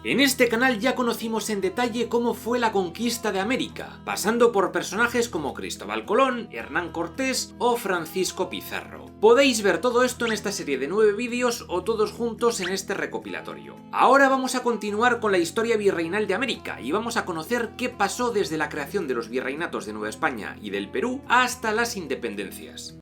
En este canal ya conocimos en detalle cómo fue la conquista de América, pasando por personajes como Cristóbal Colón, Hernán Cortés o Francisco Pizarro. Podéis ver todo esto en esta serie de 9 vídeos o todos juntos en este recopilatorio. Ahora vamos a continuar con la historia virreinal de América y vamos a conocer qué pasó desde la creación de los virreinatos de Nueva España y del Perú hasta las independencias.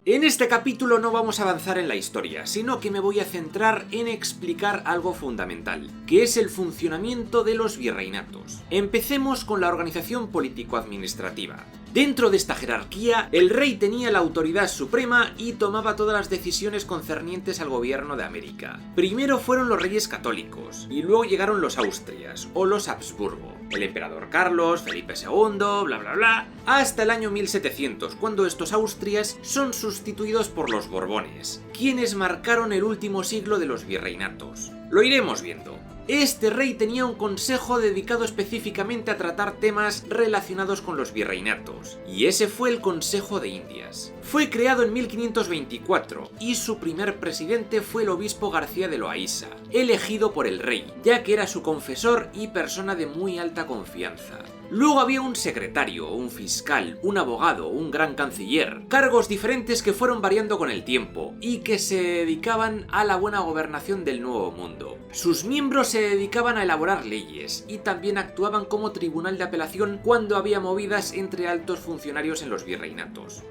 En este capítulo no vamos a avanzar en la historia, sino que me voy a centrar en explicar algo fundamental, que es el funcionamiento de los virreinatos. Empecemos con la organización político-administrativa. Dentro de esta jerarquía, el rey tenía la autoridad suprema y tomaba todas las decisiones concernientes al gobierno de América. Primero fueron los reyes católicos, y luego llegaron los Austrias, o los Habsburgo, el emperador Carlos, Felipe II, bla bla bla, hasta el año 1700, cuando estos Austrias son sustituidos por los Borbones, quienes marcaron el último siglo de los virreinatos. Lo iremos viendo. Este rey tenía un consejo dedicado específicamente a tratar temas relacionados con los virreinatos, y ese fue el Consejo de Indias. Fue creado en 1524 y su primer presidente fue el obispo García de Loaísa, elegido por el rey, ya que era su confesor y persona de muy alta confianza. Luego había un secretario, un fiscal, un abogado, un gran canciller, cargos diferentes que fueron variando con el tiempo y que se dedicaban a la buena gobernación del Nuevo Mundo. Sus miembros se dedicaban a elaborar leyes y también actuaban como tribunal de apelación cuando había movidas entre altos funcionarios en los virreinatos.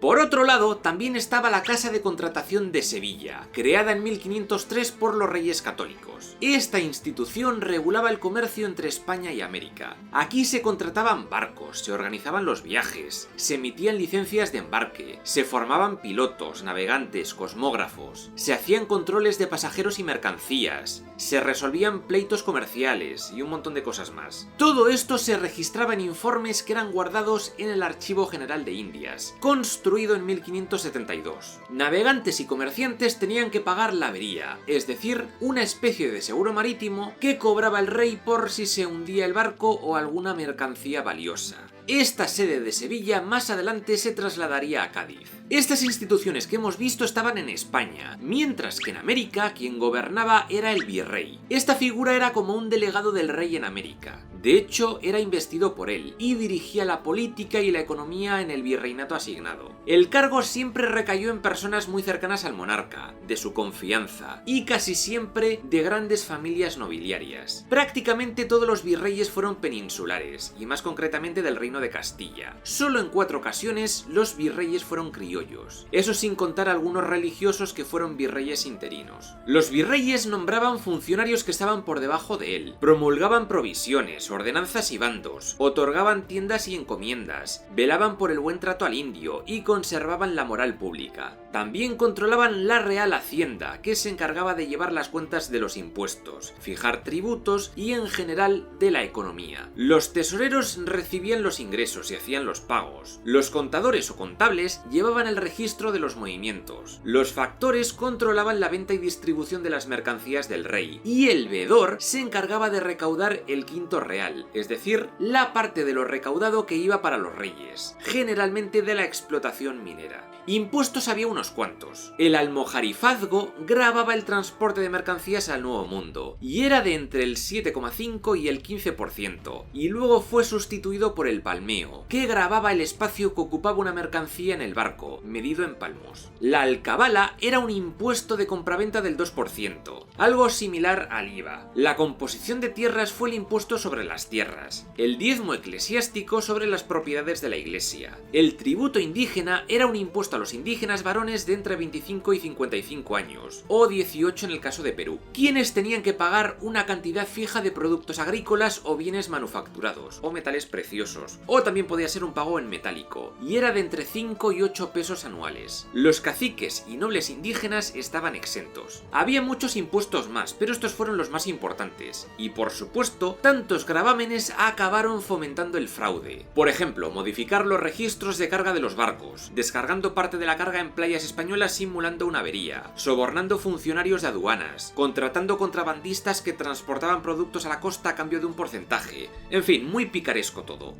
Por otro lado, también estaba la Casa de Contratación de Sevilla, creada en 1503 por los Reyes Católicos. Esta institución regulaba el comercio entre España y América. Aquí se contrataban barcos, se organizaban los viajes, se emitían licencias de embarque, se formaban pilotos, navegantes, cosmógrafos, se hacían controles de pasajeros y mercancías, se resolvían pleitos comerciales y un montón de cosas más. Todo esto se registraba en informes que eran guardados en el Archivo General de Indias, construido en 1572. Navegantes y comerciantes tenían que pagar la avería, es decir, una especie de seguro marítimo que cobraba el rey por si se hundía el barco o alguna mercancía valiosa. Esta sede de Sevilla más adelante se trasladaría a Cádiz. Estas instituciones que hemos visto estaban en España, mientras que en América quien gobernaba era el virrey. Esta figura era como un delegado del rey en América. De hecho, era investido por él y dirigía la política y la economía en el virreinato asignado. El cargo siempre recayó en personas muy cercanas al monarca, de su confianza, y casi siempre de grandes familias nobiliarias. Prácticamente todos los virreyes fueron peninsulares, y más concretamente del Reino de Castilla. Solo en 4 ocasiones los virreyes fueron criollos, eso sin contar algunos religiosos que fueron virreyes interinos. Los virreyes nombraban funcionarios que estaban por debajo de él, promulgaban provisiones, ordenanzas y bandos, otorgaban tiendas y encomiendas, velaban por el buen trato al indio y conservaban la moral pública. También controlaban la Real Hacienda, que se encargaba de llevar las cuentas de los impuestos, fijar tributos y en general de la economía. Los tesoreros recibían los ingresos y hacían los pagos. Los contadores o contables llevaban el registro de los movimientos. Los factores controlaban la venta y distribución de las mercancías del rey. Y el veedor se encargaba de recaudar el quinto real, es decir, la parte de lo recaudado que iba para los reyes, generalmente de la explotación minera. Impuestos había unos cuantos. El almojarifazgo gravaba el transporte de mercancías al Nuevo Mundo, y era de entre el 7,5 y el 15%, y luego fue sustituido por el palmeo, que gravaba el espacio que ocupaba una mercancía en el barco, medido en palmos. La alcabala era un impuesto de compraventa del 2%, algo similar al IVA. La composición de tierras fue el impuesto sobre las tierras, el diezmo eclesiástico sobre las propiedades de la iglesia. El tributo indígena era un impuesto a los indígenas varones de entre 25 y 55 años, o 18 en el caso de Perú, quienes tenían que pagar una cantidad fija de productos agrícolas o bienes manufacturados, o metales preciosos, o también podía ser un pago en metálico, y era de entre 5 y 8 pesos anuales. Los caciques y nobles indígenas estaban exentos. Había muchos impuestos impuestos más, pero estos fueron los más importantes. Y por supuesto, tantos gravámenes acabaron fomentando el fraude. Por ejemplo, modificar los registros de carga de los barcos, descargando parte de la carga en playas españolas simulando una avería, sobornando funcionarios de aduanas, contratando contrabandistas que transportaban productos a la costa a cambio de un porcentaje. En fin, muy picaresco todo.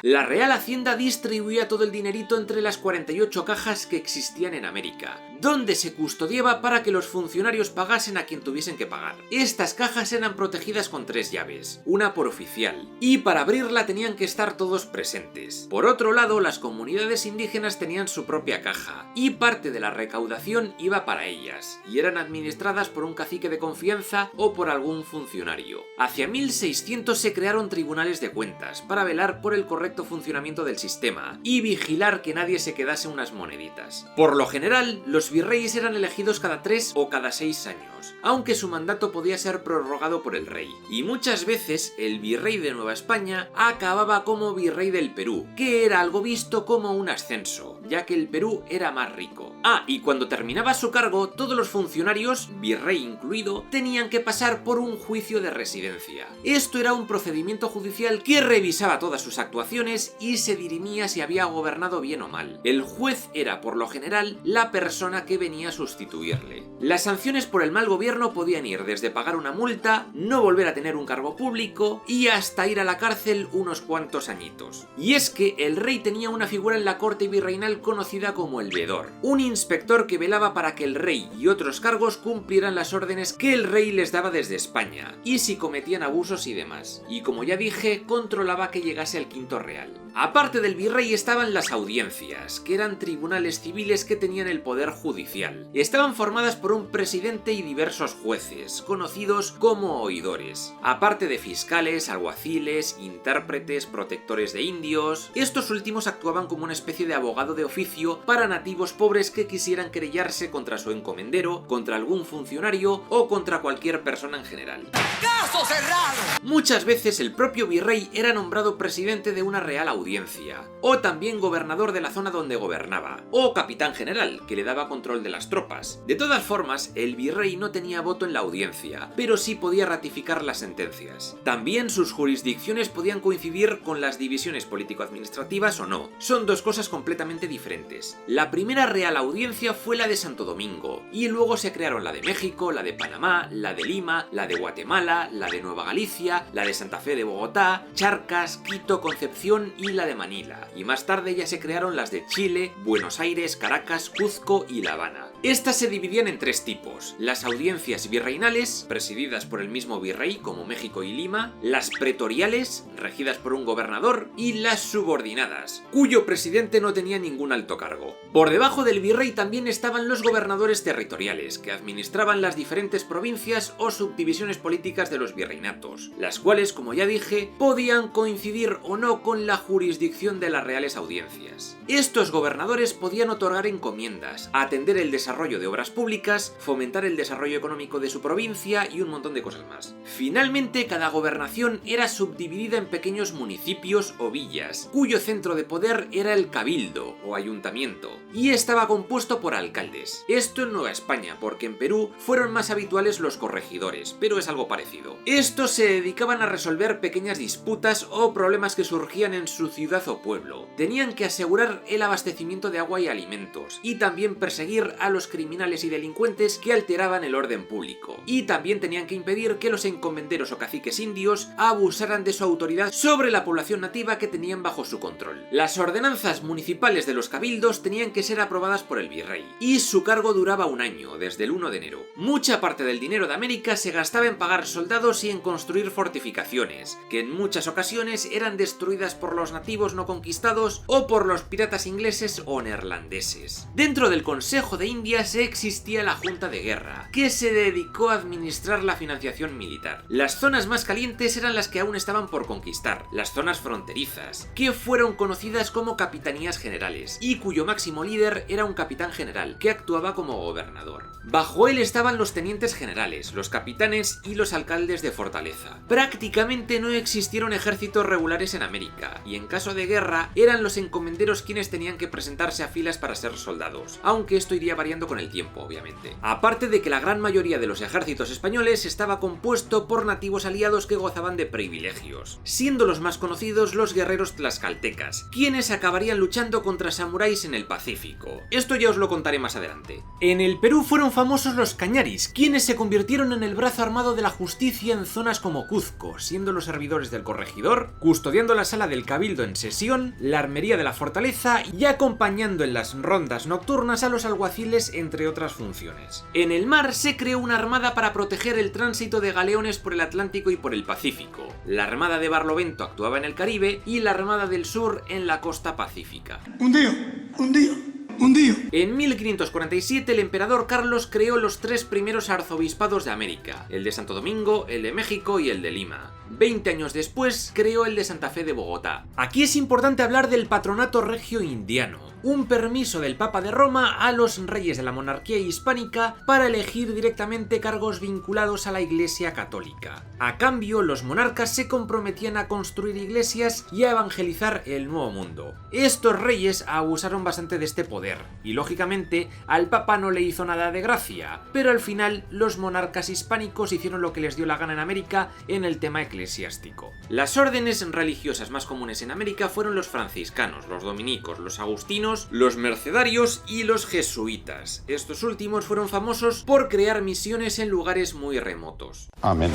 La Real Hacienda distribuía todo el dinerito entre las 48 cajas que existían en América, donde se custodiaba para que los funcionarios pagasen a quien tuviesen que pagar. Estas cajas eran protegidas con 3 llaves, una por oficial, y para abrirla tenían que estar todos presentes. Por otro lado, las comunidades indígenas tenían su propia caja, y parte de la recaudación iba para ellas, y eran administradas por un cacique de confianza o por algún funcionario. Hacia 1600 se crearon tribunales de cuentas, para velar por el correcto funcionamiento del sistema, y vigilar que nadie se quedase unas moneditas. Por lo general, los virreyes eran elegidos cada 3 o cada 6 años, aunque su mandato podía ser prorrogado por el rey. Y muchas veces, el virrey de Nueva España acababa como virrey del Perú, que era algo visto como un ascenso, ya que el Perú era más rico. Y cuando terminaba su cargo, todos los funcionarios, virrey incluido, tenían que pasar por un juicio de residencia. Esto era un procedimiento judicial que revisaba todas sus actuaciones y se dirimía si había gobernado bien o mal. El juez era, por lo general, la persona que venía a sustituirle. Las sanciones por el mal gobierno podían ir desde pagar una multa, no volver a tener un cargo público y hasta ir a la cárcel unos cuantos añitos. Y es que el rey tenía una figura en la corte virreinal conocida como el veedor, un inspector que velaba para que el rey y otros cargos cumplieran las órdenes que el rey les daba desde España, y si cometían abusos y demás. Y como ya dije, controlaba que llegase al quinto real. Aparte del virrey estaban las audiencias, que eran tribunales civiles que tenían el poder judicial. Estaban formadas por un presidente y diversos jueces, conocidos como oidores. Aparte de fiscales, alguaciles, intérpretes, protectores de indios, estos últimos actuaban como una especie de abogado de oficio para nativos pobres que quisieran querellarse contra su encomendero, contra algún funcionario o contra cualquier persona en general. ¡Caso cerrado! Muchas veces el propio virrey era nombrado presidente de una real audiencia, o también gobernador de la zona donde gobernaba, o capitán general, que le daba control de las tropas. De todas formas, el virrey no tenía voto en la audiencia, pero sí podía ratificar las sentencias. También sus jurisdicciones podían coincidir con las divisiones político-administrativas o no. Son dos cosas completamente diferentes. La primera real audiencia fue la de Santo Domingo, y luego se crearon la de México, la de Panamá, la de Lima, la de Guatemala, la de Nueva Galicia, la de Santa Fe de Bogotá, Charcas, Quito, Concepción y la de Manila. Y más tarde ya se crearon las de Chile, Buenos Aires, Caracas, Cuzco y La Habana. Estas se dividían en 3 tipos: las audiencias virreinales, presididas por el mismo virrey como México y Lima, las pretoriales, regidas por un gobernador, y las subordinadas, cuyo presidente no tenía ningún alto cargo. Por debajo del virrey también estaban los gobernadores territoriales, que administraban las diferentes provincias o subdivisiones políticas de los virreinatos, las cuales, como ya dije, podían coincidir o no con la jurisdicción de las reales audiencias. Estos gobernadores podían otorgar encomiendas, atender el desarrollo de obras públicas, fomentar el desarrollo económico de su provincia y un montón de cosas más. Finalmente, cada gobernación era subdividida en pequeños municipios o villas, cuyo centro de poder era el cabildo o ayuntamiento, y estaba compuesto por alcaldes. Esto en Nueva España, porque en Perú fueron más habituales los corregidores, pero es algo parecido. Estos se dedicaban a resolver pequeñas disputas o problemas que surgían en su ciudad o pueblo. Tenían que asegurar el abastecimiento de agua y alimentos, y también perseguir a los criminales y delincuentes que alteraban el orden público. Y también tenían que impedir que los encomenderos o caciques indios abusaran de su autoridad sobre la población nativa que tenían bajo su control. Las ordenanzas municipales de los cabildos tenían que ser aprobadas por el virrey, y su cargo duraba un año, desde el 1 de enero. Mucha parte del dinero de América se gastaba en pagar soldados y en construir fortificaciones, que en muchas ocasiones eran destruidas por los nativos no conquistados o por los piratas ingleses o neerlandeses. Dentro del Consejo de Indias existía la Junta de Guerra, que se dedicó a administrar la financiación militar. Las zonas más calientes eran las que aún estaban por conquistar, las zonas fronterizas, que fueron conocidas como capitanías generales, y cuyo máximo líder era un capitán general, que actuaba como gobernador. Bajo él estaban los tenientes generales, los capitanes y los alcaldes de fortaleza. Prácticamente no existieron ejércitos regulares en América, y en caso de guerra eran los encomenderos quienes tenían que presentarse a filas para ser soldados, aunque esto iría variando cambiando con el tiempo, obviamente. Aparte de que la gran mayoría de los ejércitos españoles estaba compuesto por nativos aliados que gozaban de privilegios, siendo los más conocidos los guerreros tlaxcaltecas, quienes acabarían luchando contra samuráis en el Pacífico. Esto ya os lo contaré más adelante. En el Perú fueron famosos los cañaris, quienes se convirtieron en el brazo armado de la justicia en zonas como Cuzco, siendo los servidores del corregidor, custodiando la sala del cabildo en sesión, la armería de la fortaleza y acompañando en las rondas nocturnas a los alguaciles, entre otras funciones. En el mar se creó una armada para proteger el tránsito de galeones por el Atlántico y por el Pacífico. La armada de Barlovento actuaba en el Caribe y la armada del sur en la costa pacífica. En 1547 el emperador Carlos creó los 3 primeros arzobispados de América, el de Santo Domingo, el de México y el de Lima. 20 años después creó el de Santa Fe de Bogotá. Aquí es importante hablar del patronato regio indiano, un permiso del Papa de Roma a los reyes de la monarquía hispánica para elegir directamente cargos vinculados a la Iglesia Católica. A cambio, los monarcas se comprometían a construir iglesias y a evangelizar el Nuevo Mundo. Estos reyes abusaron bastante de este poder, y lógicamente al Papa no le hizo nada de gracia, pero al final los monarcas hispánicos hicieron lo que les dio la gana en América en el tema eclesiástico. Las órdenes religiosas más comunes en América fueron los franciscanos, los dominicos, los agustinos, los mercedarios y los jesuitas. Estos últimos fueron famosos por crear misiones en lugares muy remotos. Amén.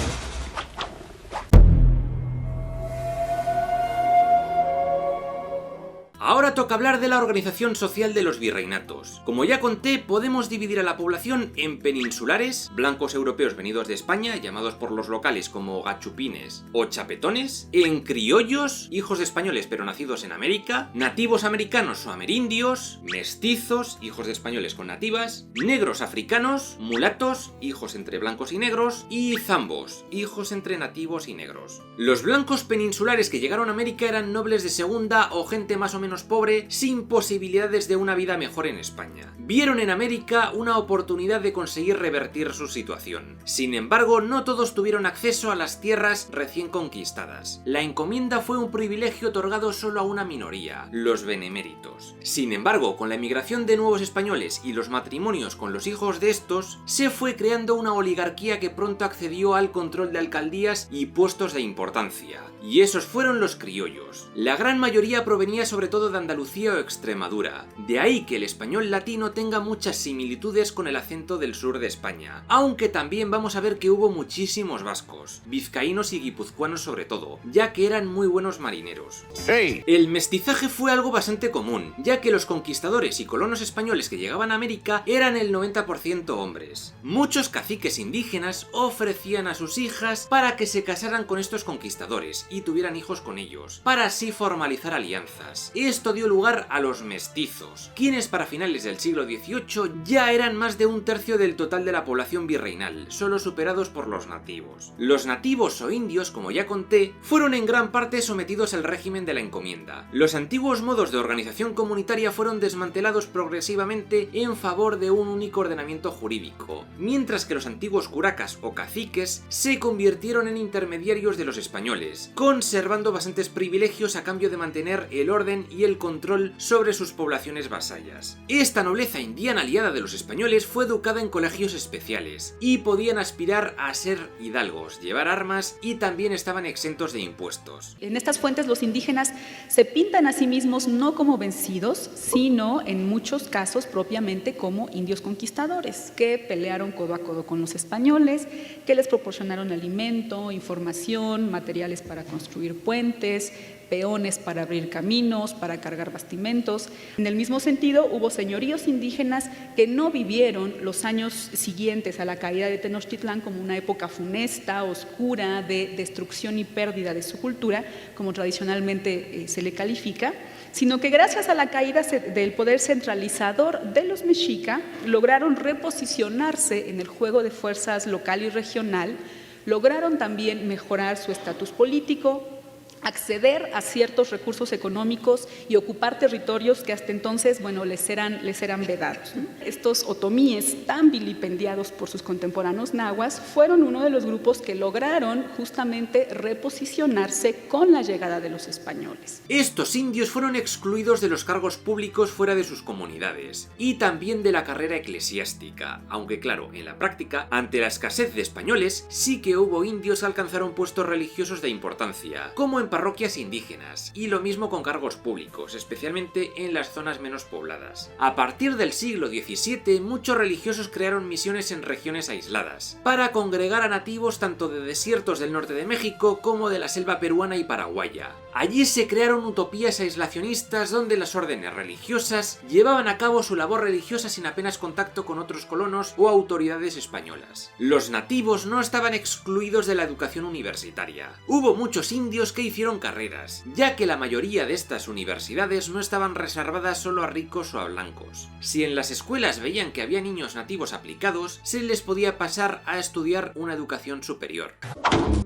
Ahora toca hablar de la organización social de los virreinatos. Como ya conté, podemos dividir a la población en peninsulares, blancos europeos venidos de España, llamados por los locales como gachupines o chapetones, en criollos, hijos de españoles pero nacidos en América, nativos americanos o amerindios, mestizos, hijos de españoles con nativas, negros africanos, mulatos, hijos entre blancos y negros, y zambos, hijos entre nativos y negros. Los blancos peninsulares que llegaron a América eran nobles de segunda o gente más o menos pobre, sin posibilidades de una vida mejor en España. Vieron en América una oportunidad de conseguir revertir su situación. Sin embargo, no todos tuvieron acceso a las tierras recién conquistadas. La encomienda fue un privilegio otorgado solo a una minoría, los beneméritos. Sin embargo, con la emigración de nuevos españoles y los matrimonios con los hijos de estos, se fue creando una oligarquía que pronto accedió al control de alcaldías y puestos de importancia. Y esos fueron los criollos. La gran mayoría provenía sobre todo de Andalucía o Extremadura. De ahí que el español latino tenga muchas similitudes con el acento del sur de España. Aunque también vamos a ver que hubo muchísimos vascos, vizcaínos y guipuzcoanos sobre todo, ya que eran muy buenos marineros. ¡Hey! El mestizaje fue algo bastante común, ya que los conquistadores y colonos españoles que llegaban a América eran el 90% hombres. Muchos caciques indígenas ofrecían a sus hijas para que se casaran con estos conquistadores y tuvieran hijos con ellos, para así formalizar alianzas. Esto dio lugar a los mestizos, quienes para finales del siglo XVIII ya eran más de un tercio del total de la población virreinal, solo superados por los nativos. Los nativos o indios, como ya conté, fueron en gran parte sometidos al régimen de la encomienda. Los antiguos modos de organización comunitaria fueron desmantelados progresivamente en favor de un único ordenamiento jurídico, mientras que los antiguos curacas o caciques se convirtieron en intermediarios de los españoles, conservando bastantes privilegios a cambio de mantener el orden y el control sobre sus poblaciones vasallas. Esta nobleza indiana aliada de los españoles fue educada en colegios especiales y podían aspirar a ser hidalgos, llevar armas y también estaban exentos de impuestos. En estas fuentes los indígenas se pintan a sí mismos no como vencidos, sino en muchos casos propiamente como indios conquistadores que pelearon codo a codo con los españoles, que les proporcionaron alimento, información, materiales para construir puentes, peones para abrir caminos, para cargar bastimentos. En el mismo sentido, hubo señoríos indígenas que no vivieron los años siguientes a la caída de Tenochtitlán como una época funesta, oscura, de destrucción y pérdida de su cultura, como tradicionalmente se le califica, sino que gracias a la caída del poder centralizador de los mexica, lograron reposicionarse en el juego de fuerzas local y regional, lograron también mejorar su estatus político, acceder a ciertos recursos económicos y ocupar territorios que hasta entonces, bueno, les eran vedados, ¿no? Estos otomíes, tan vilipendiados por sus contemporáneos nahuas, fueron uno de los grupos que lograron justamente reposicionarse con la llegada de los españoles. Estos indios fueron excluidos de los cargos públicos fuera de sus comunidades y también de la carrera eclesiástica, aunque claro, en la práctica, ante la escasez de españoles, sí que hubo indios que alcanzaron puestos religiosos de importancia, como en parroquias indígenas, y lo mismo con cargos públicos, especialmente en las zonas menos pobladas. A partir del siglo XVII, muchos religiosos crearon misiones en regiones aisladas, para congregar a nativos tanto de desiertos del norte de México como de la selva peruana y paraguaya. Allí se crearon utopías aislacionistas donde las órdenes religiosas llevaban a cabo su labor religiosa sin apenas contacto con otros colonos o autoridades españolas. Los nativos no estaban excluidos de la educación universitaria. Hubo muchos indios que hicieron carreras, ya que la mayoría de estas universidades no estaban reservadas solo a ricos o a blancos. Si en las escuelas veían que había niños nativos aplicados, se les podía pasar a estudiar una educación superior.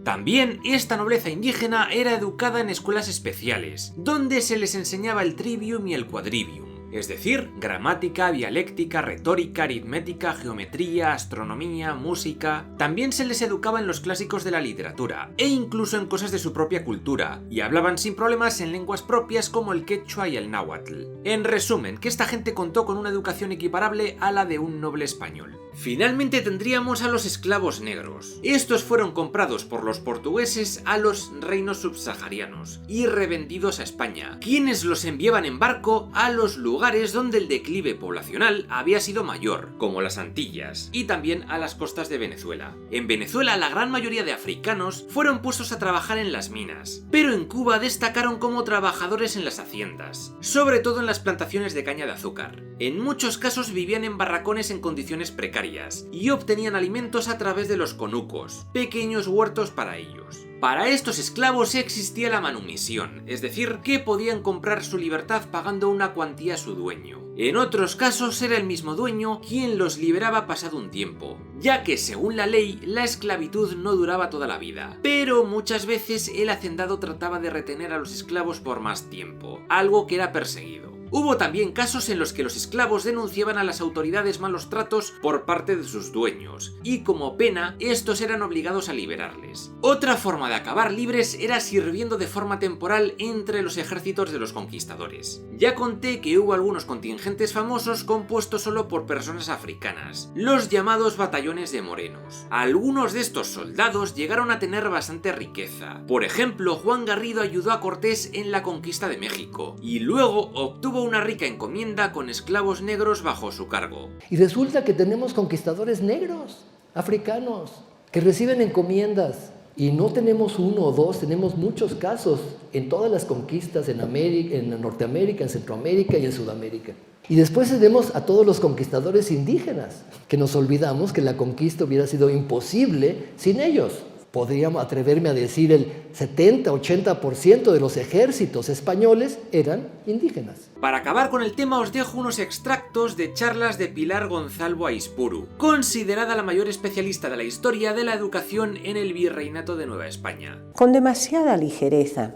También esta nobleza indígena era educada en escuelas especiales, donde se les enseñaba el trivium y el quadrivium, es decir, gramática, dialéctica, retórica, aritmética, geometría, astronomía, música. También se les educaba en los clásicos de la literatura, e incluso en cosas de su propia cultura, y hablaban sin problemas en lenguas propias como el quechua y el náhuatl. En resumen, que esta gente contó con una educación equiparable a la de un noble español. Finalmente tendríamos a los esclavos negros. Estos fueron comprados por los portugueses a los reinos subsaharianos y revendidos a España, quienes los enviaban en barco a los lugares donde el declive poblacional había sido mayor, como las Antillas, y también a las costas de Venezuela. En Venezuela la gran mayoría de africanos fueron puestos a trabajar en las minas, pero en Cuba destacaron como trabajadores en las haciendas, sobre todo en las plantaciones de caña de azúcar. En muchos casos vivían en barracones en condiciones precarias y obtenían alimentos a través de los conucos, pequeños huertos para ellos. Para estos esclavos existía la manumisión, es decir, que podían comprar su libertad pagando una cuantía a su dueño. En otros casos era el mismo dueño quien los liberaba pasado un tiempo, ya que según la ley la esclavitud no duraba toda la vida, pero muchas veces el hacendado trataba de retener a los esclavos por más tiempo, algo que era perseguido. Hubo también casos en los que los esclavos denunciaban a las autoridades malos tratos por parte de sus dueños, y como pena, estos eran obligados a liberarles. Otra forma de acabar libres era sirviendo de forma temporal entre los ejércitos de los conquistadores. Ya conté que hubo algunos contingentes famosos compuestos solo por personas africanas, los llamados batallones de morenos. Algunos de estos soldados llegaron a tener bastante riqueza. Por ejemplo, Juan Garrido ayudó a Cortés en la conquista de México, y luego obtuvo una rica encomienda con esclavos negros bajo su cargo. Y resulta que tenemos conquistadores negros, africanos, que reciben encomiendas. Y no tenemos uno o dos, tenemos muchos casos en todas las conquistas en América, en Norteamérica, en Centroamérica y en Sudamérica. Y después tenemos a todos los conquistadores indígenas, que nos olvidamos que la conquista hubiera sido imposible sin ellos. Podríamos atreverme a decir el 70-80% de los ejércitos españoles eran indígenas. Para acabar con el tema os dejo unos extractos de charlas de Pilar Gonzalo Aispuru, considerada la mayor especialista de la historia de la educación en el Virreinato de Nueva España. Con demasiada ligereza,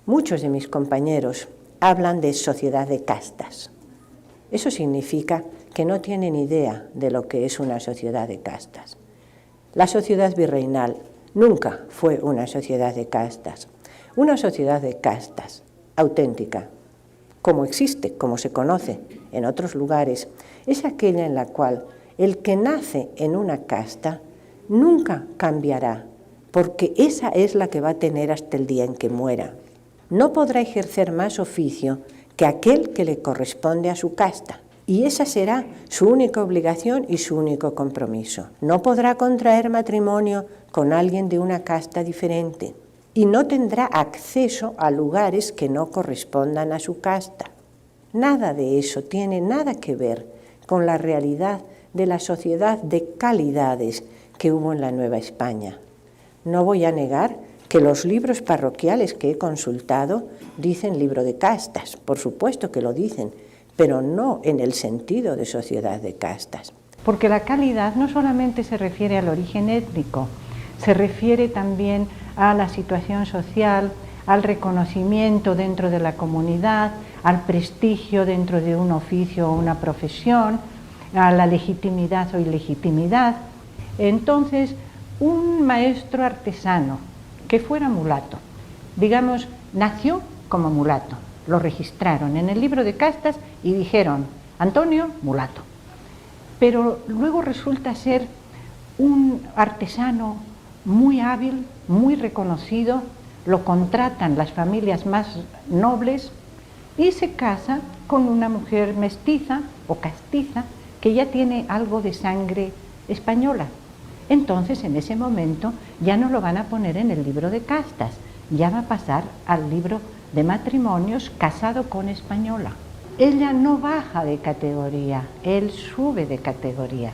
muchos de mis compañeros hablan de sociedad de castas. Eso significa que no tienen idea de lo que es una sociedad de castas. La sociedad virreinal nunca fue una sociedad de castas. Una sociedad de castas auténtica, como existe, como se conoce en otros lugares, es aquella en la cual el que nace en una casta nunca cambiará, porque esa es la que va a tener hasta el día en que muera. No podrá ejercer más oficio que aquel que le corresponde a su casta. Y esa será su única obligación y su único compromiso. No podrá contraer matrimonio con alguien de una casta diferente y no tendrá acceso a lugares que no correspondan a su casta. Nada de eso tiene nada que ver con la realidad de la sociedad de calidades que hubo en la Nueva España. No voy a negar que los libros parroquiales que he consultado dicen libro de castas, por supuesto que lo dicen, pero no en el sentido de sociedad de castas. Porque la calidad no solamente se refiere al origen étnico, se refiere también a la situación social, al reconocimiento dentro de la comunidad, al prestigio dentro de un oficio o una profesión, a la legitimidad o ilegitimidad. Entonces, un maestro artesano que fuera mulato, digamos, nació como mulato, lo registraron en el libro de castas y dijeron, Antonio, mulato. Pero luego resulta ser un artesano muy hábil, muy reconocido, lo contratan las familias más nobles y se casa con una mujer mestiza o castiza que ya tiene algo de sangre española. Entonces, en ese momento, ya no lo van a poner en el libro de castas, ya va a pasar al libro de matrimonios casado con española. Ella no baja de categoría, él sube de categoría.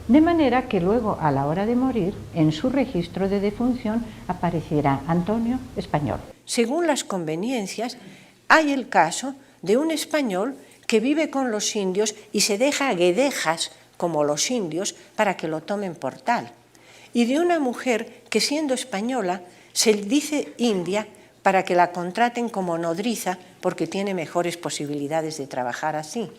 De manera que luego, a la hora de morir, en su registro de defunción aparecerá Antonio Español. Según las conveniencias, hay el caso de un español que vive con los indios y se deja guedejas como los indios para que lo tomen por tal. Y de una mujer que, siendo española, se dice india para que la contraten como nodriza porque tiene mejores posibilidades de trabajar así.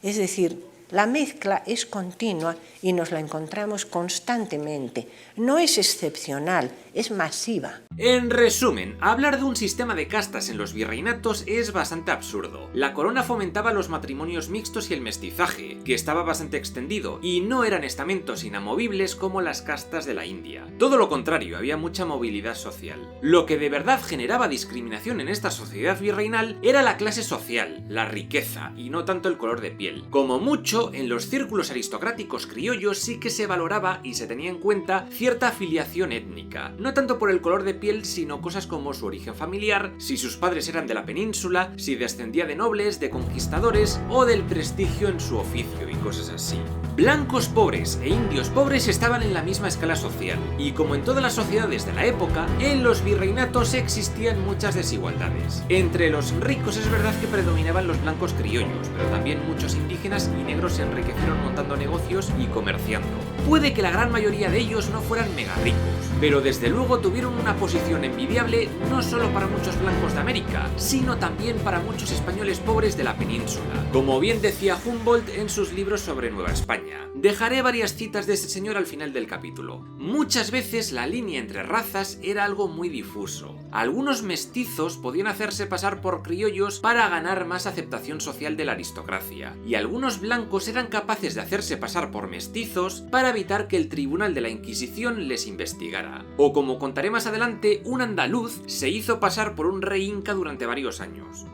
Es decir, la mezcla es continua y nos la encontramos constantemente. No es excepcional, es masiva. En resumen, hablar de un sistema de castas en los virreinatos es bastante absurdo. La corona fomentaba los matrimonios mixtos y el mestizaje, que estaba bastante extendido, y no eran estamentos inamovibles como las castas de la India. Todo lo contrario, había mucha movilidad social. Lo que de verdad generaba discriminación en esta sociedad virreinal era la clase social, la riqueza, y no tanto el color de piel. Como mucho, en los círculos aristocráticos criollos sí que se valoraba y se tenía en cuenta cierta afiliación étnica, no tanto por el color de piel, sino cosas como su origen familiar, si sus padres eran de la península, si descendía de nobles, de conquistadores o del prestigio en su oficio y cosas así. Blancos pobres e indios pobres estaban en la misma escala social, y como en todas las sociedades de la época, en los virreinatos existían muchas desigualdades. Entre los ricos es verdad que predominaban los blancos criollos, pero también muchos indígenas y negros se enriquecieron montando negocios y comerciando. Puede que la gran mayoría de ellos no fueran mega ricos, pero desde luego tuvieron una posición envidiable no solo para muchos blancos de América, sino también para muchos españoles pobres de la península, como bien decía Humboldt en sus libros sobre Nueva España. Dejaré varias citas de este señor al final del capítulo. Muchas veces la línea entre razas era algo muy difuso. Algunos mestizos podían hacerse pasar por criollos para ganar más aceptación social de la aristocracia, y algunos blancos eran capaces de hacerse pasar por mestizos para evitar que el tribunal de la Inquisición les investigara. O como contaré más adelante, un andaluz se hizo pasar por un rey inca durante varios años.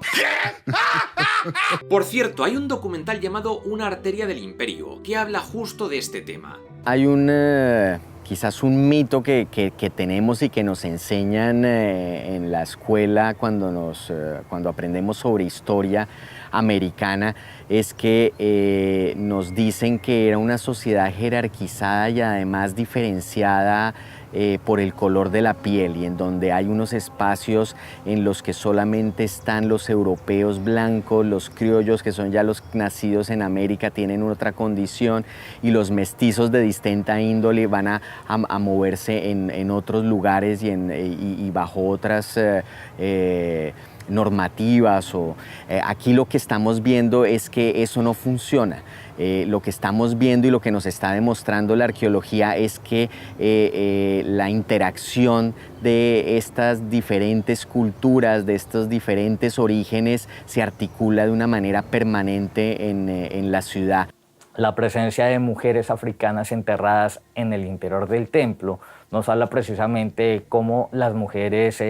Por cierto, hay un documental llamado Una arteria del imperio, que habla justo de este tema. Hay quizás un mito que tenemos y que nos enseñan en la escuela cuando aprendemos sobre historia americana, es que nos dicen que era una sociedad jerarquizada y además diferenciada por el color de la piel, y en donde hay unos espacios en los que solamente están los europeos blancos, los criollos, que son ya los nacidos en América, tienen otra condición, y los mestizos de distinta índole van a moverse en otros lugares y bajo otras normativas. Aquí lo que estamos viendo es que eso no funciona. Lo que estamos viendo y lo que nos está demostrando la arqueología es que la interacción de estas diferentes culturas, de estos diferentes orígenes, se articula de una manera permanente en la ciudad. La presencia de mujeres africanas enterradas en el interior del templo nos habla precisamente de cómo las mujeres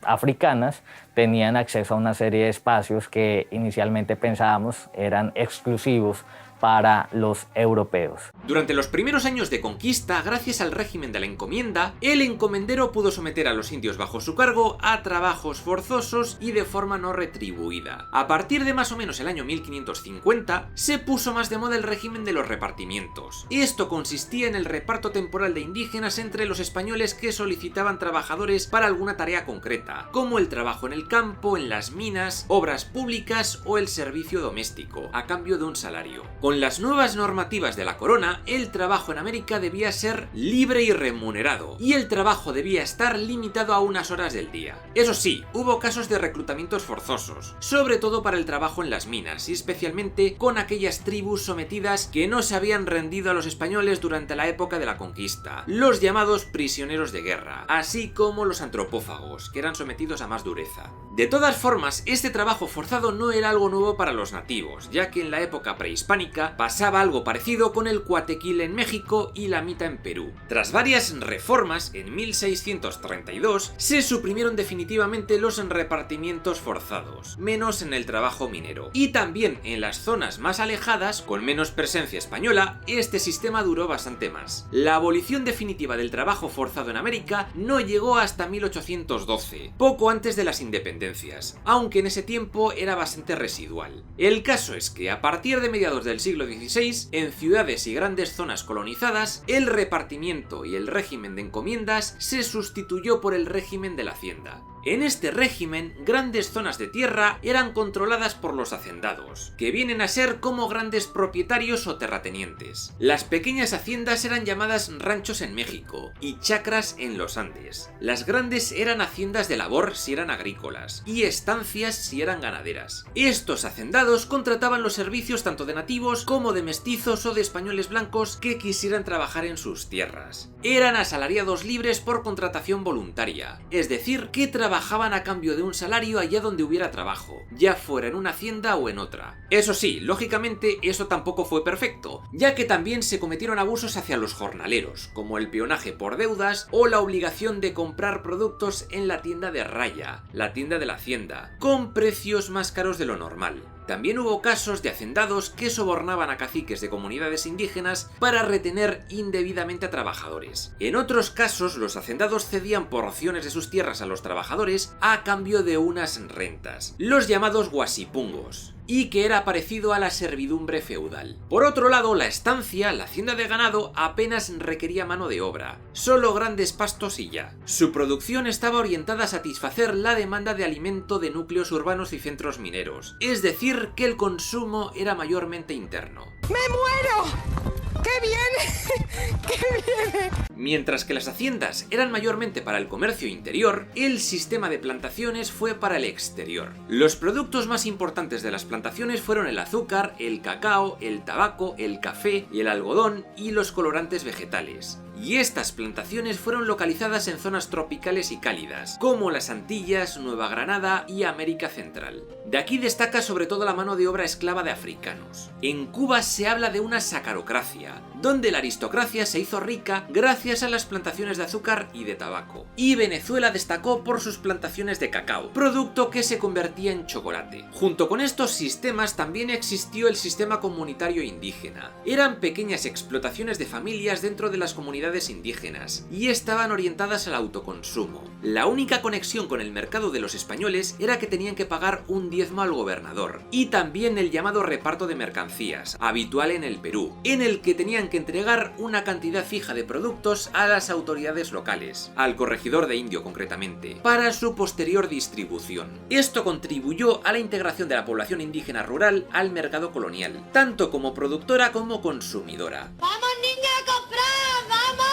africanas tenían acceso a una serie de espacios que inicialmente pensábamos eran exclusivos para los europeos. Durante los primeros años de conquista, gracias al régimen de la encomienda, el encomendero pudo someter a los indios bajo su cargo a trabajos forzosos y de forma no retribuida. A partir de más o menos el año 1550, se puso más de moda el régimen de los repartimientos. Esto consistía en el reparto temporal de indígenas entre los españoles que solicitaban trabajadores para alguna tarea concreta, como el trabajo en el campo, en las minas, obras públicas o el servicio doméstico, a cambio de un salario. Con Con las nuevas normativas de la corona, el trabajo en América debía ser libre y remunerado, y el trabajo debía estar limitado a unas horas del día. Eso sí, hubo casos de reclutamientos forzosos, sobre todo para el trabajo en las minas, y especialmente con aquellas tribus sometidas que no se habían rendido a los españoles durante la época de la conquista, los llamados prisioneros de guerra, así como los antropófagos, que eran sometidos a más dureza. De todas formas, este trabajo forzado no era algo nuevo para los nativos, ya que en la época prehispánica pasaba algo parecido con el cuatequil en México y la mita en Perú. Tras varias reformas, en 1632 se suprimieron definitivamente los repartimientos forzados, menos en el trabajo minero. Y también en las zonas más alejadas, con menos presencia española, este sistema duró bastante más. La abolición definitiva del trabajo forzado en América no llegó hasta 1812, poco antes de las independencias, aunque en ese tiempo era bastante residual. El caso es que a partir de mediados del siglo XVI, en ciudades y grandes zonas colonizadas, el repartimiento y el régimen de encomiendas se sustituyó por el régimen de la hacienda. En este régimen, grandes zonas de tierra eran controladas por los hacendados, que vienen a ser como grandes propietarios o terratenientes. Las pequeñas haciendas eran llamadas ranchos en México y chacras en los Andes. Las grandes eran haciendas de labor si eran agrícolas y estancias si eran ganaderas. Estos hacendados contrataban los servicios tanto de nativos como de mestizos o de españoles blancos que quisieran trabajar en sus tierras. Eran asalariados libres por contratación voluntaria, es decir, que trabajaban a cambio de un salario allá donde hubiera trabajo, ya fuera en una hacienda o en otra. Eso sí, lógicamente eso tampoco fue perfecto, ya que también se cometieron abusos hacia los jornaleros, como el peonaje por deudas o la obligación de comprar productos en la tienda de raya, la tienda de la hacienda, con precios más caros de lo normal. También hubo casos de hacendados que sobornaban a caciques de comunidades indígenas para retener indebidamente a trabajadores. En otros casos, los hacendados cedían porciones de sus tierras a los trabajadores a cambio de unas rentas, los llamados guasipungos, y que era parecido a la servidumbre feudal. Por otro lado, la estancia, la hacienda de ganado, apenas requería mano de obra, solo grandes pastos y ya. Su producción estaba orientada a satisfacer la demanda de alimento de núcleos urbanos y centros mineros, es decir, que el consumo era mayormente interno. ¡Me muero! ¡Qué bien! ¡Qué bien! Mientras que las haciendas eran mayormente para el comercio interior, el sistema de plantaciones fue para el exterior. Los productos más importantes de las plantaciones fueron el azúcar, el cacao, el tabaco, el café, el algodón y los colorantes vegetales. Y estas plantaciones fueron localizadas en zonas tropicales y cálidas, como las Antillas, Nueva Granada y América Central. De aquí destaca sobre todo la mano de obra esclava de africanos. En Cuba se habla de una sacarocracia, donde la aristocracia se hizo rica gracias a las plantaciones de azúcar y de tabaco. Y Venezuela destacó por sus plantaciones de cacao, producto que se convertía en chocolate. Junto con estos sistemas también existió el sistema comunitario indígena. Eran pequeñas explotaciones de familias dentro de las comunidades indígenas y estaban orientadas al autoconsumo. La única conexión con el mercado de los españoles era que tenían que pagar un diezmo al gobernador, y también el llamado reparto de mercancías, habitual en el Perú, en el que tenían que entregar una cantidad fija de productos a las autoridades locales, al corregidor de Indio concretamente, para su posterior distribución. Esto contribuyó a la integración de la población indígena rural al mercado colonial, tanto como productora como consumidora. ¡Vamos, niña, a comprar! ¡Vamos!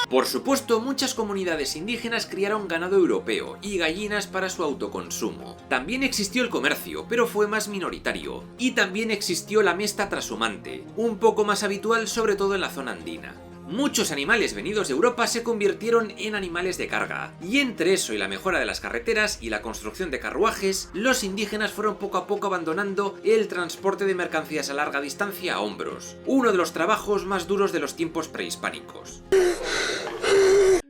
Por supuesto, muchas comunidades indígenas criaron ganado europeo y gallinas para su autoconsumo. También existió el comercio, pero fue más minoritario. Y también existió la mesta trashumante, un poco más habitual sobre todo en la zona andina. Muchos animales venidos de Europa se convirtieron en animales de carga, y entre eso y la mejora de las carreteras y la construcción de carruajes, los indígenas fueron poco a poco abandonando el transporte de mercancías a larga distancia a hombros, uno de los trabajos más duros de los tiempos prehispánicos.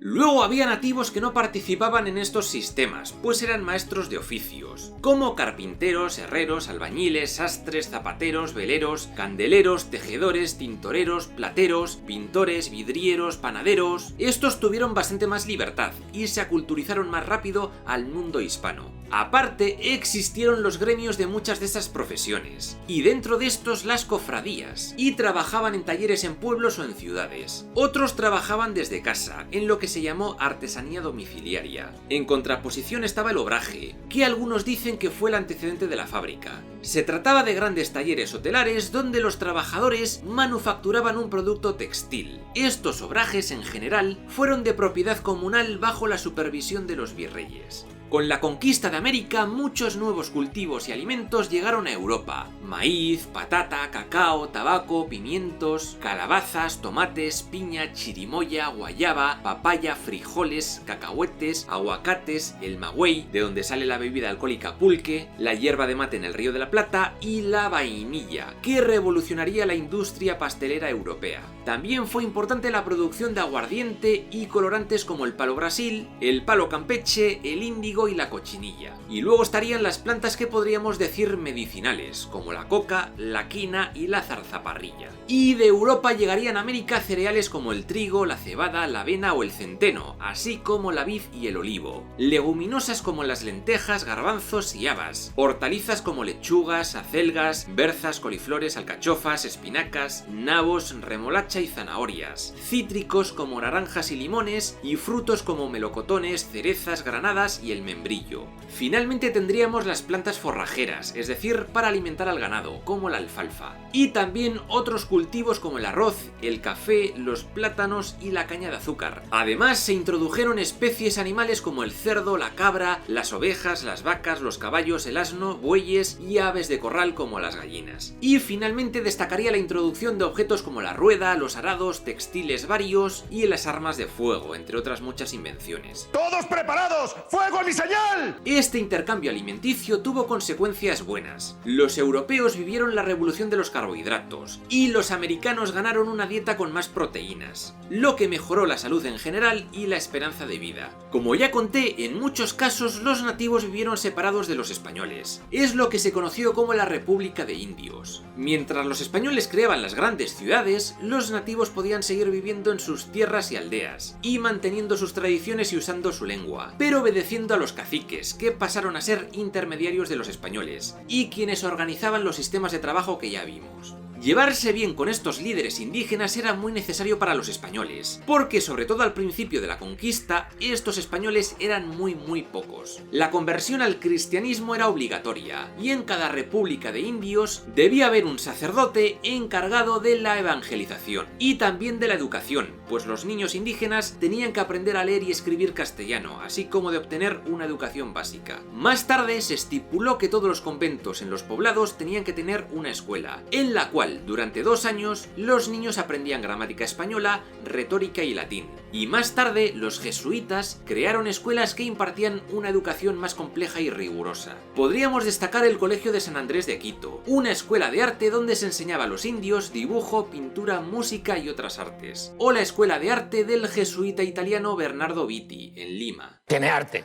Luego había nativos que no participaban en estos sistemas, pues eran maestros de oficios, como carpinteros, herreros, albañiles, sastres, zapateros, veleros, candeleros, tejedores, tintoreros, plateros, pintores, vidrieros, panaderos. Estos tuvieron bastante más libertad y se aculturizaron más rápido al mundo hispano. Aparte, existieron los gremios de muchas de esas profesiones, y dentro de estos las cofradías, y trabajaban en talleres en pueblos o en ciudades. Otros trabajaban desde casa, en lo que se llamó artesanía domiciliaria. En contraposición estaba el obraje, que algunos dicen que fue el antecedente de la fábrica. Se trataba de grandes talleres o telares donde los trabajadores manufacturaban un producto textil. Estos obrajes en general fueron de propiedad comunal bajo la supervisión de los virreyes. Con la conquista de América, muchos nuevos cultivos y alimentos llegaron a Europa. Maíz, patata, cacao, tabaco, pimientos, calabazas, tomates, piña, chirimoya, guayaba, papaya, frijoles, cacahuetes, aguacates, el magüey, de donde sale la bebida alcohólica pulque, la hierba de mate en el Río de la Plata y la vainilla, que revolucionaría la industria pastelera europea. También fue importante la producción de aguardiente y colorantes como el palo Brasil, el palo Campeche, el índigo y la cochinilla. Y luego estarían las plantas que podríamos decir medicinales, como la coca, la quina y la zarzaparrilla. Y de Europa llegarían a América cereales como el trigo, la cebada, la avena o el centeno, así como la vid y el olivo. Leguminosas como las lentejas, garbanzos y habas. Hortalizas como lechugas, acelgas, berzas, coliflores, alcachofas, espinacas, nabos, remolacha y zanahorias. Cítricos como naranjas y limones y frutos como melocotones, cerezas, granadas y el membrillo. Finalmente tendríamos las plantas forrajeras, es decir, para alimentar al ganado, como la alfalfa. Y también otros cultivos como el arroz, el café, los plátanos y la caña de azúcar. Además se introdujeron especies animales como el cerdo, la cabra, las ovejas, las vacas, los caballos, el asno, bueyes y aves de corral como las gallinas. Y finalmente destacaría la introducción de objetos como la rueda, los arados, textiles varios y las armas de fuego, entre otras muchas invenciones. ¡Todos preparados! ¡Fuego a mi señal! Este intercambio alimenticio tuvo consecuencias buenas. Los europeos vivieron la revolución de los carbohidratos y los americanos ganaron una dieta con más proteínas, lo que mejoró la salud en general y la esperanza de vida. Como ya conté, en muchos casos los nativos vivieron separados de los españoles. Es lo que se conoció como la República de Indios. Mientras los españoles creaban las grandes ciudades, los nativos podían seguir viviendo en sus tierras y aldeas, y manteniendo sus tradiciones y usando su lengua, pero obedeciendo a los caciques, que pasaron a ser intermediarios de los españoles, y quienes organizaban los sistemas de trabajo que ya vimos. Llevarse bien con estos líderes indígenas era muy necesario para los españoles, porque sobre todo al principio de la conquista, estos españoles eran muy pocos. La conversión al cristianismo era obligatoria, y en cada república de indios debía haber un sacerdote encargado de la evangelización, y también de la educación, pues los niños indígenas tenían que aprender a leer y escribir castellano, así como de obtener una educación básica. Más tarde se estipuló que todos los conventos en los poblados tenían que tener una escuela, en la cual durante 2 años los niños aprendían gramática española, retórica y latín. Y más tarde los jesuitas crearon escuelas que impartían una educación más compleja y rigurosa. Podríamos destacar el Colegio de San Andrés de Quito, una escuela de arte donde se enseñaba a los indios dibujo, pintura, música y otras artes. O la Escuela de Arte del jesuita italiano Bernardo Vitti, en Lima. Tiene arte,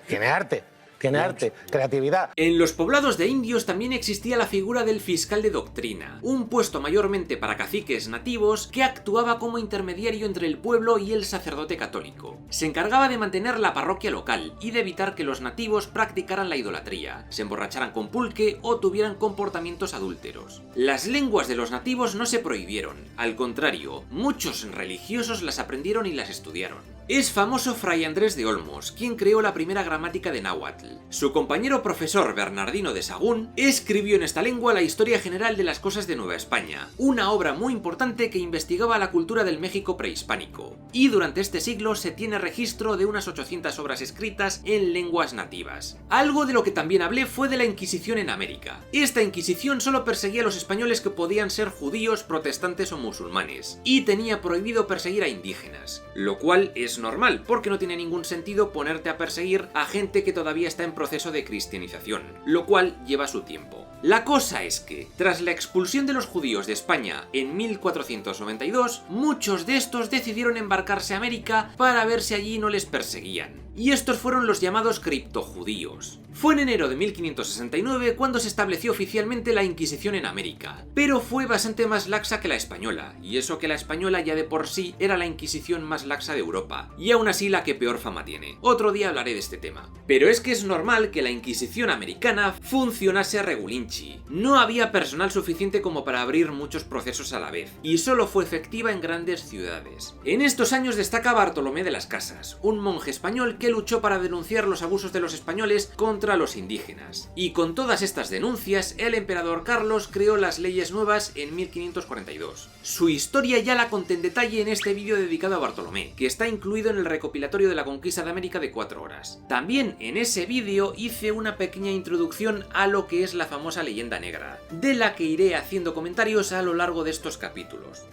creatividad. En los poblados de indios también existía la figura del fiscal de doctrina, un puesto mayormente para caciques nativos que actuaba como intermediario entre el pueblo y el sacerdote católico. Se encargaba de mantener la parroquia local y de evitar que los nativos practicaran la idolatría, se emborracharan con pulque o tuvieran comportamientos adúlteros. Las lenguas de los nativos no se prohibieron, al contrario, muchos religiosos las aprendieron y las estudiaron. Es famoso Fray Andrés de Olmos, quien creó la primera gramática de náhuatl. Su compañero profesor Bernardino de Sahagún escribió en esta lengua la Historia General de las Cosas de Nueva España, una obra muy importante que investigaba la cultura del México prehispánico. Y durante este siglo se tiene registro de unas 800 obras escritas en lenguas nativas. Algo de lo que también hablé fue de la Inquisición en América. Esta Inquisición solo perseguía a los españoles que podían ser judíos, protestantes o musulmanes, y tenía prohibido perseguir a indígenas, lo cual es normal, porque no tiene ningún sentido ponerte a perseguir a gente que todavía está en proceso de cristianización, lo cual lleva su tiempo. La cosa es que, tras la expulsión de los judíos de España en 1492, muchos de estos decidieron embarcarse a América para ver si allí no les perseguían. Y estos fueron los llamados criptojudíos. Fue en enero de 1569 cuando se estableció oficialmente la Inquisición en América, pero fue bastante más laxa que la española, y eso que la española ya de por sí era la Inquisición más laxa de Europa. Española, y aún así la que peor fama tiene. Otro día hablaré de este tema. Pero es que es normal que la Inquisición americana funcionase a regulinchi. No había personal suficiente como para abrir muchos procesos a la vez, y solo fue efectiva en grandes ciudades. En estos años destaca Bartolomé de las Casas, un monje español que luchó para denunciar los abusos de los españoles contra los indígenas. Y con todas estas denuncias, el emperador Carlos creó las leyes nuevas en 1542. Su historia ya la conté en detalle en este vídeo dedicado a Bartolomé, que está incluido en el recopilatorio de la conquista de América de 4 horas. También en ese vídeo hice una pequeña introducción a lo que es la famosa leyenda negra, de la que iré haciendo comentarios a lo largo de estos capítulos.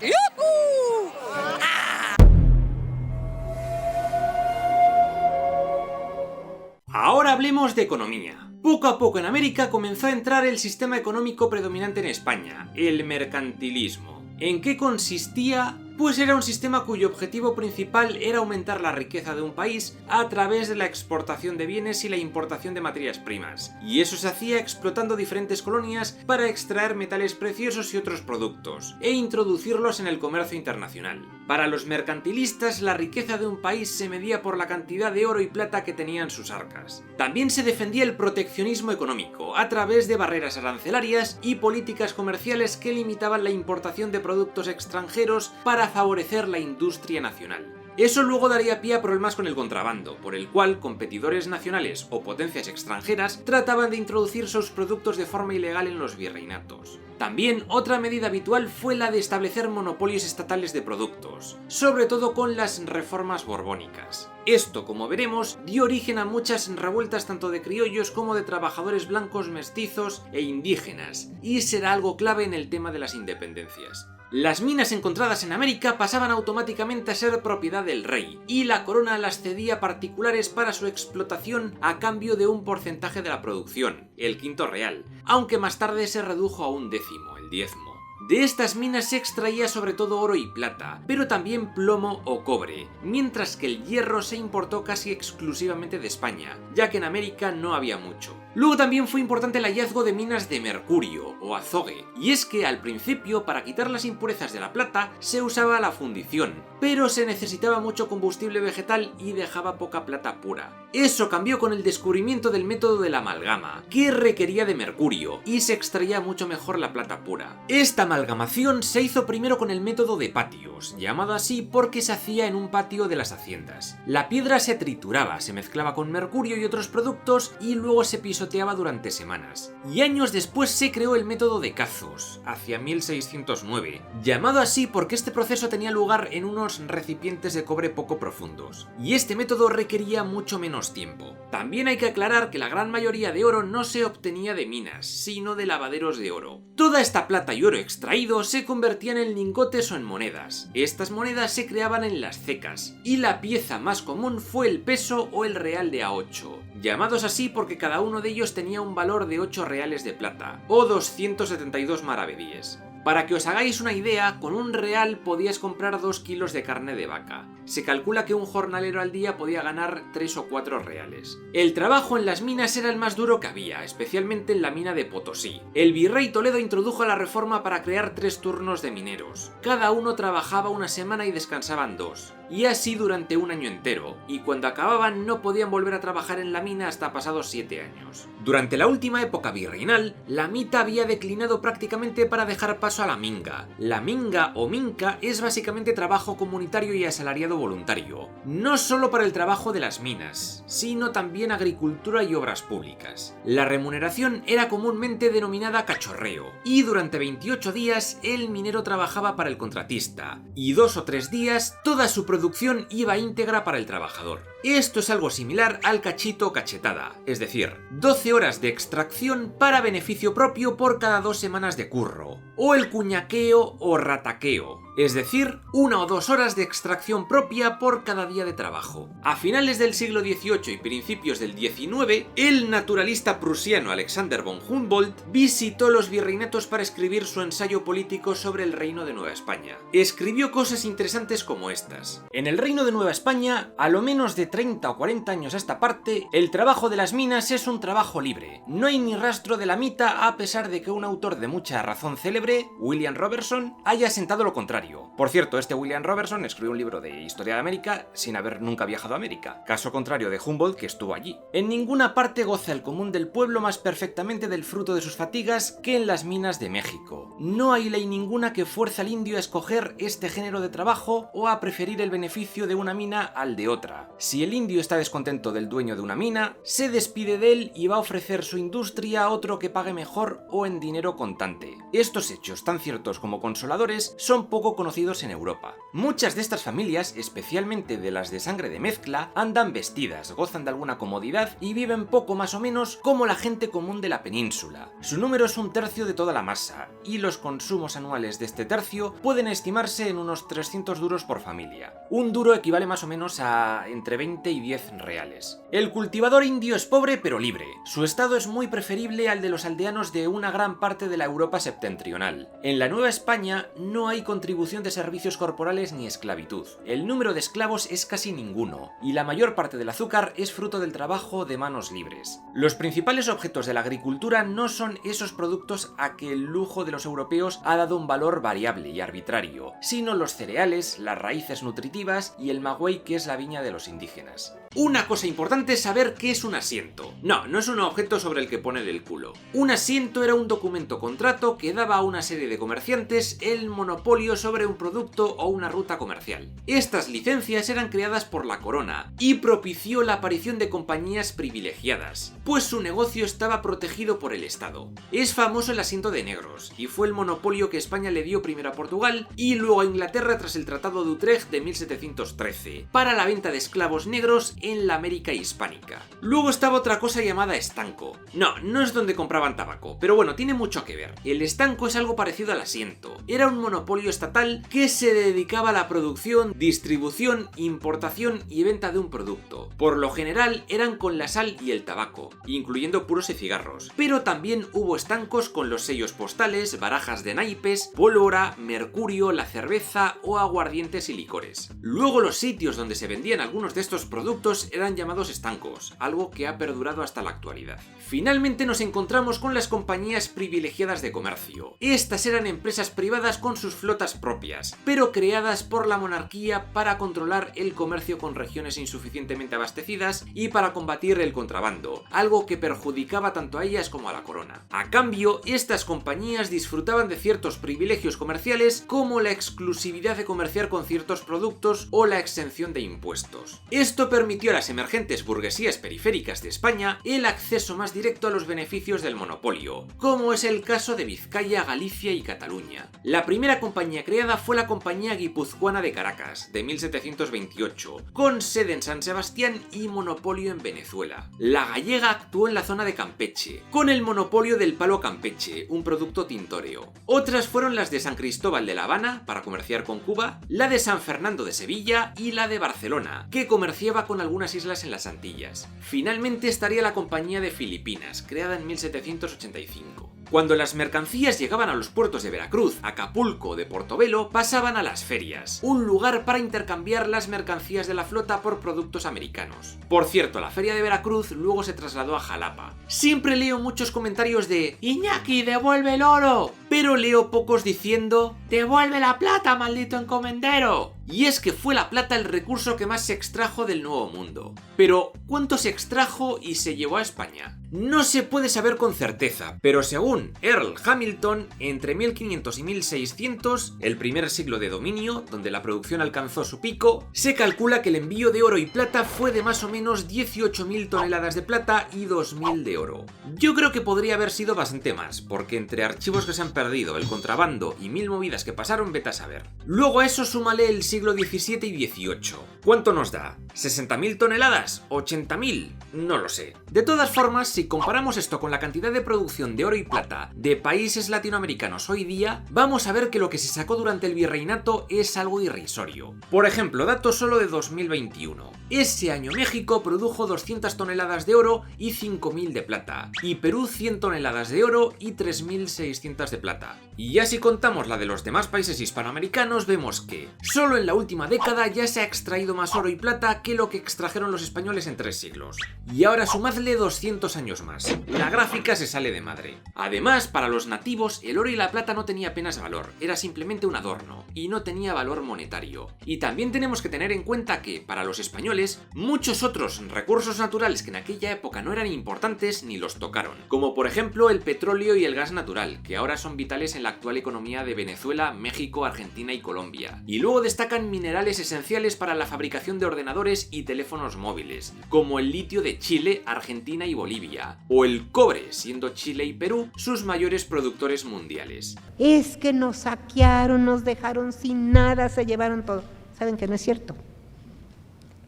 Ahora hablemos de economía. Poco a poco en América comenzó a entrar el sistema económico predominante en España, el mercantilismo. ¿En qué consistía? Pues era un sistema cuyo objetivo principal era aumentar la riqueza de un país a través de la exportación de bienes y la importación de materias primas, y eso se hacía explotando diferentes colonias para extraer metales preciosos y otros productos, e introducirlos en el comercio internacional. Para los mercantilistas, la riqueza de un país se medía por la cantidad de oro y plata que tenían sus arcas. También se defendía el proteccionismo económico, a través de barreras arancelarias y políticas comerciales que limitaban la importación de productos extranjeros para favorecer la industria nacional. Eso luego daría pie a problemas con el contrabando, por el cual competidores nacionales o potencias extranjeras trataban de introducir sus productos de forma ilegal en los virreinatos. También otra medida habitual fue la de establecer monopolios estatales de productos, sobre todo con las reformas borbónicas. Esto, como veremos, dio origen a muchas revueltas tanto de criollos como de trabajadores blancos, mestizos e indígenas, y será algo clave en el tema de las independencias. Las minas encontradas en América pasaban automáticamente a ser propiedad del rey, y la corona las cedía a particulares para su explotación a cambio de un porcentaje de la producción, el quinto real, aunque más tarde se redujo a un décimo, el diezmo. De estas minas se extraía sobre todo oro y plata, pero también plomo o cobre, mientras que el hierro se importó casi exclusivamente de España, ya que en América no había mucho. Luego también fue importante el hallazgo de minas de mercurio o azogue, y es que al principio para quitar las impurezas de la plata se usaba la fundición, pero se necesitaba mucho combustible vegetal y dejaba poca plata pura. Eso cambió con el descubrimiento del método de la amalgama, que requería de mercurio y se extraía mucho mejor la plata pura. Esta amalgamación se hizo primero con el método de patios, llamado así porque se hacía en un patio de las haciendas. La piedra se trituraba, se mezclaba con mercurio y otros productos y luego se pisoteaba durante semanas. Y años después se creó el método de Cazos, hacia 1609, llamado así porque este proceso tenía lugar en unos recipientes de cobre poco profundos, y este método requería mucho menos tiempo. También hay que aclarar que la gran mayoría de oro no se obtenía de minas, sino de lavaderos de oro. Toda esta plata y oro extraído se convertían en lingotes o en monedas. Estas monedas se creaban en las cecas, y la pieza más común fue el peso o el real de A8, llamados así porque cada uno de ellos tenía un valor de 8 reales de plata, o 272 maravedíes. Para que os hagáis una idea, con un real podías comprar 2 kilos de carne de vaca. Se calcula que un jornalero al día podía ganar 3 o 4 reales. El trabajo en las minas era el más duro que había, especialmente en la mina de Potosí. El virrey Toledo introdujo la reforma para crear 3 turnos de mineros. Cada uno trabajaba una semana y descansaban 2. Y así durante un año entero, y cuando acababan no podían volver a trabajar en la mina hasta pasados 7 años. Durante la última época virreinal, la mita había declinado prácticamente para dejar paso a la minga. La minga o minca es básicamente trabajo comunitario y asalariado voluntario, no solo para el trabajo de las minas, sino también agricultura y obras públicas. La remuneración era comúnmente denominada cachorreo, y durante 28 días el minero trabajaba para el contratista, y 2 o 3 días toda su producción iba íntegra para el trabajador. Esto es algo similar al cachito o cachetada, es decir, 12 horas de extracción para beneficio propio por cada 2 semanas de curro, o el cuñaqueo o rataqueo, es decir, 1 o 2 horas de extracción propia por cada día de trabajo. A finales del siglo XVIII y principios del XIX, el naturalista prusiano Alexander von Humboldt visitó los virreinatos para escribir su ensayo político sobre el Reino de Nueva España. Escribió cosas interesantes como estas. En el Reino de Nueva España, a lo menos de 30 o 40 años a esta parte, el trabajo de las minas es un trabajo libre. No hay ni rastro de la mita, a pesar de que un autor de mucha razón célebre, William Robertson, haya asentado lo contrario. Por cierto, este William Robertson escribió un libro de historia de América sin haber nunca viajado a América, caso contrario de Humboldt, que estuvo allí. En ninguna parte goza el común del pueblo más perfectamente del fruto de sus fatigas que en las minas de México. No hay ley ninguna que fuerce al indio a escoger este género de trabajo o a preferir el beneficio de una mina al de otra. Si el indio está descontento del dueño de una mina, se despide de él y va a ofrecer su industria a otro que pague mejor o en dinero contante. Estos hechos, tan ciertos como consoladores, son poco conocidos en Europa. Muchas de estas familias, especialmente de las de sangre de mezcla, andan vestidas, gozan de alguna comodidad y viven poco más o menos como la gente común de la península. Su número es 1/3 de toda la masa, y los consumos anuales de este tercio pueden estimarse en unos 300 duros por familia. Un duro equivale más o menos a entre 20 y 10 reales. El cultivador indio es pobre pero libre. Su estado es muy preferible al de los aldeanos de una gran parte de la Europa septentrional. En la Nueva España no hay contribución de servicios corporales ni esclavitud. El número de esclavos es casi ninguno, y la mayor parte del azúcar es fruto del trabajo de manos libres. Los principales objetos de la agricultura no son esos productos a que el lujo de los europeos ha dado un valor variable y arbitrario, sino los cereales, las raíces nutritivas y el maguey, que es la viña de los indígenas. Una cosa importante es saber qué es un asiento. No es un objeto sobre el que poner el culo. Un asiento era un documento contrato que daba a una serie de comerciantes el monopolio sobre un producto o una ruta comercial. Estas licencias eran creadas por la corona y propició la aparición de compañías privilegiadas, pues su negocio estaba protegido por el Estado. Es famoso el asiento de negros, y fue el monopolio que España le dio primero a Portugal y luego a Inglaterra tras el Tratado de Utrecht de 1713, para la venta de esclavos negros en la América hispánica. Luego estaba otra cosa llamada estanco. No es donde compraban tabaco, pero bueno, tiene mucho que ver. El estanco es algo parecido al asiento. Era un monopolio estatal que se dedicaba a la producción, distribución, importación y venta de un producto. Por lo general eran con la sal y el tabaco, incluyendo puros y cigarros. Pero también hubo estancos con los sellos postales, barajas de naipes, pólvora, mercurio, la cerveza o aguardientes y licores. Luego los sitios donde se vendían algunos de estos productos eran llamados estancos, algo que ha perdurado hasta la actualidad. Finalmente nos encontramos con las compañías privilegiadas de comercio. Estas eran empresas privadas con sus flotas propias, pero creadas por la monarquía para controlar el comercio con regiones insuficientemente abastecidas y para combatir el contrabando, algo que perjudicaba tanto a ellas como a la corona. A cambio, estas compañías disfrutaban de ciertos privilegios comerciales como la exclusividad de comerciar con ciertos productos o la exención de impuestos. Esto permitió a las emergentes burguesías periféricas de España el acceso más directo a los beneficios del monopolio, como es el caso de Vizcaya, Galicia y Cataluña. La primera compañía creada fue la Compañía Guipuzcoana de Caracas, de 1728, con sede en San Sebastián y monopolio en Venezuela. La gallega actuó en la zona de Campeche, con el monopolio del palo Campeche, un producto tintóreo. Otras fueron las de San Cristóbal de La Habana, para comerciar con Cuba, la de San Fernando de Sevilla y la de Barcelona, que comerciaba con algunas islas en las Antillas. Finalmente estaría la Compañía de Filipinas, creada en 1785. Cuando las mercancías llegaban a los puertos de Veracruz, Acapulco o de Portobelo, pasaban a las ferias, un lugar para intercambiar las mercancías de la flota por productos americanos. Por cierto, la feria de Veracruz luego se trasladó a Jalapa. Siempre leo muchos comentarios de "Iñaki, devuelve el oro", pero leo pocos diciendo "devuelve la plata, maldito encomendero". Y es que fue la plata el recurso que más se extrajo del Nuevo Mundo. Pero, ¿cuánto se extrajo y se llevó a España? No se puede saber con certeza, pero según Earl Hamilton, entre 1500 y 1600, el primer siglo de dominio, donde la producción alcanzó su pico, se calcula que el envío de oro y plata fue de más o menos 18.000 toneladas de plata y 2.000 de oro. Yo creo que podría haber sido bastante más, porque entre archivos que se han perdido, el contrabando y 1000 movidas que pasaron, vete a saber. Luego a eso súmale el siglo XVII y XVIII. ¿Cuánto nos da? ¿60.000 toneladas? ¿80.000? No lo sé. De todas formas, si comparamos esto con la cantidad de producción de oro y plata de países latinoamericanos hoy día, vamos a ver que lo que se sacó durante el virreinato es algo irrisorio. Por ejemplo, datos solo de 2021. Ese año México produjo 200 toneladas de oro y 5.000 de plata, y Perú 100 toneladas de oro y 3.600 de plata. Y ya si contamos la de los demás países hispanoamericanos, vemos que solo en en la última década ya se ha extraído más oro y plata que lo que extrajeron los españoles en 3 siglos. Y ahora sumadle 200 años más. La gráfica se sale de madre. Además, para los nativos, el oro y la plata no tenía apenas valor, era simplemente un adorno, y no tenía valor monetario. Y también tenemos que tener en cuenta que, para los españoles, muchos otros recursos naturales que en aquella época no eran importantes ni los tocaron, como por ejemplo el petróleo y el gas natural, que ahora son vitales en la actual economía de Venezuela, México, Argentina y Colombia. Y luego destacan minerales esenciales para la fabricación de ordenadores y teléfonos móviles, como el litio de Chile, Argentina y Bolivia, o el cobre, siendo Chile y Perú sus mayores productores mundiales. Es que nos saquearon, nos dejaron sin nada, se llevaron todo. Saben que no es cierto.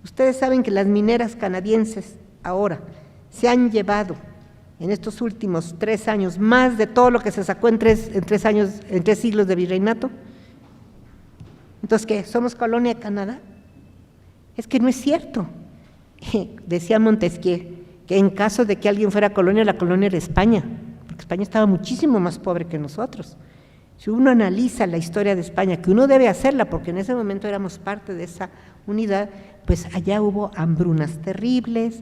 Ustedes saben que las mineras canadienses ahora se han llevado en estos últimos 3 años más de todo lo que se sacó en 3 siglos de virreinato. Entonces, ¿qué? ¿Somos colonia de Canadá? Es que no es cierto. Decía Montesquieu que en caso de que alguien fuera colonia, la colonia era España, porque España estaba muchísimo más pobre que nosotros. Si uno analiza la historia de España, que uno debe hacerla porque en ese momento éramos parte de esa unidad, pues allá hubo hambrunas terribles,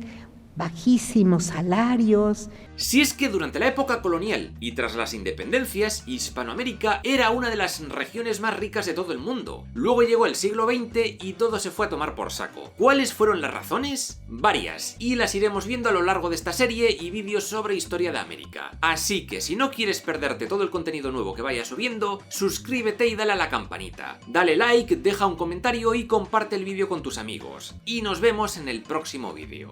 bajísimos salarios. Si es que durante la época colonial y tras las independencias, Hispanoamérica era una de las regiones más ricas de todo el mundo. Luego llegó el siglo XX y todo se fue a tomar por saco. ¿Cuáles fueron las razones? Varias, y las iremos viendo a lo largo de esta serie y vídeos sobre historia de América. Así que si no quieres perderte todo el contenido nuevo que vaya subiendo, suscríbete y dale a la campanita. Dale like, deja un comentario y comparte el vídeo con tus amigos. Y nos vemos en el próximo vídeo.